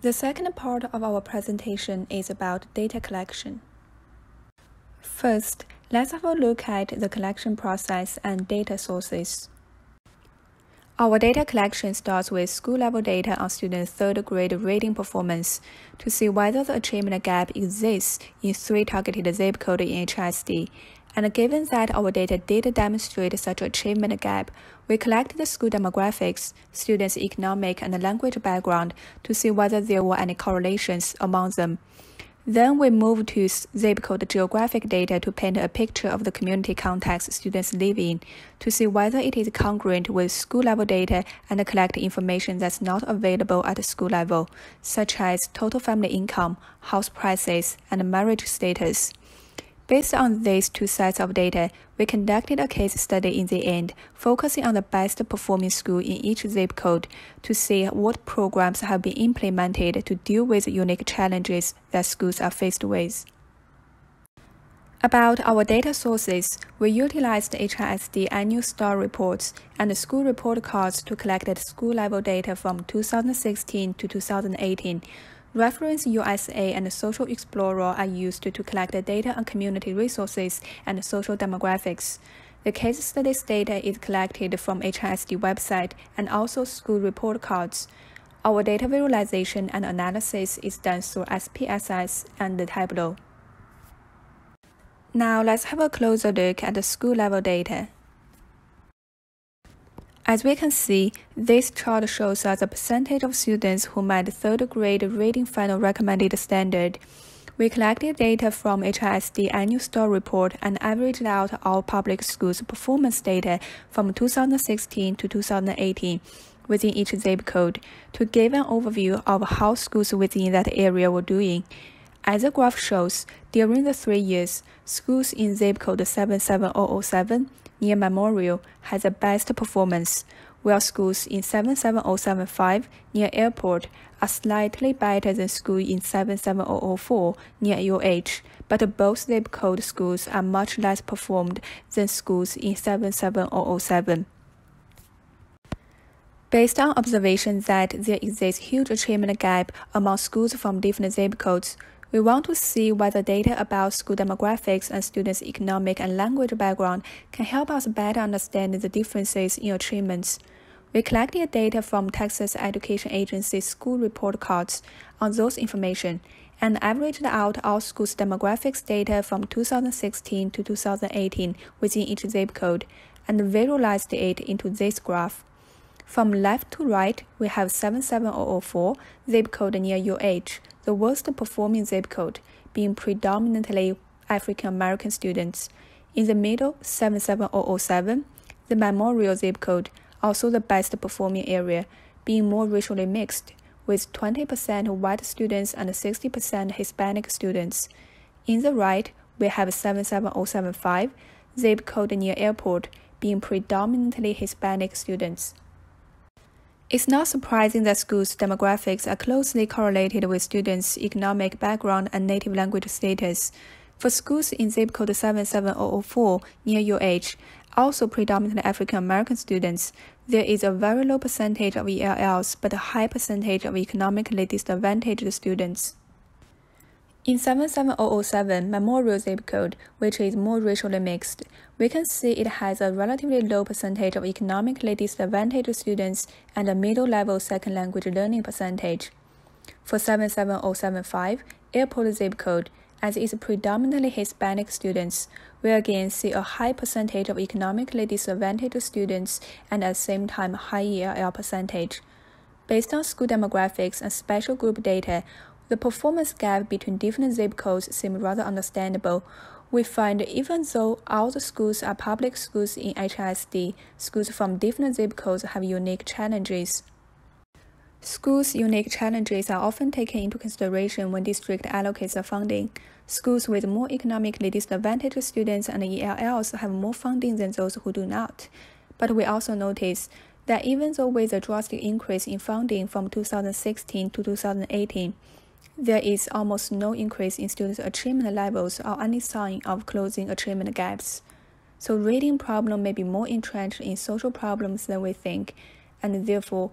The second part of our presentation is about data collection. First, let's have a look at the collection process and data sources. Our data collection starts with school-level data on students' third-grade reading performance to see whether the achievement gap exists in 3 targeted zip codes in HISD. And given that our data did demonstrate such achievement gap, we collected the school demographics, students' economic and language background to see whether there were any correlations among them. Then we moved to zip code geographic data to paint a picture of the community context students live in, to see whether it is congruent with school-level data and collect information that's not available at the school level, such as total family income, house prices, and marriage status. Based on these 2 sets of data, we conducted a case study in the end, focusing on the best performing school in each zip code to see what programs have been implemented to deal with unique challenges that schools are faced with. About our data sources, we utilized HISD annual STAR reports and school report cards to collect school-level data from 2016 to 2018. Reference USA and Social Explorer are used to collect data on community resources and social demographics. The case studies data is collected from HISD website and also school report cards. Our data visualization and analysis is done through SPSS and the Tableau. Now let's have a closer look at the school-level data. As we can see, this chart shows us the percentage of students who met third-grade reading final recommended standard. We collected data from HISD annual STAR report and averaged out all public schools' performance data from 2016 to 2018 within each zip code to give an overview of how schools within that area were doing. As the graph shows, during the 3 years, schools in zip code 77007 near Memorial has the best performance, while schools in 77075 near Airport are slightly better than schools in 77004 near UH, but both zip code schools are much less performed than schools in 77007. Based on observations that there exists huge achievement gap among schools from different zip codes, we want to see whether data about school demographics and students' economic and language background can help us better understand the differences in achievements. We collected data from Texas Education Agency's school report cards on those information and averaged out all schools' demographics data from 2016 to 2018 within each zip code and visualized it into this graph. From left to right, we have 77004 zip code near UH, the worst performing zip code, being predominantly African American students. In the middle, 77007, the Memorial zip code, also the best performing area, being more racially mixed, with 20% white students and 60% Hispanic students. In the right, we have 77075, zip code near Airport, being predominantly Hispanic students. It's not surprising that schools' demographics are closely correlated with students' economic background and native language status. For schools in zip code 77004 near UH, also predominantly African American students, there is a very low percentage of ELLs but a high percentage of economically disadvantaged students. In 77007 Memorial zip code, which is more racially mixed, we can see it has a relatively low percentage of economically disadvantaged students and a middle-level second language learning percentage. For 77075 Airport zip code, as it's predominantly Hispanic students, we again see a high percentage of economically disadvantaged students and at the same time high ELL percentage. Based on school demographics and special group data, the performance gap between different zip codes seems rather understandable. We find even though all the schools are public schools in HISD, schools from different zip codes have unique challenges. Schools' unique challenges are often taken into consideration when district allocates the funding. Schools with more economically disadvantaged students and ELLs have more funding than those who do not. But we also notice that even though with a drastic increase in funding from 2016 to 2018, there is almost no increase in students' achievement levels or any sign of closing achievement gaps. So reading problem may be more entrenched in social problems than we think, and therefore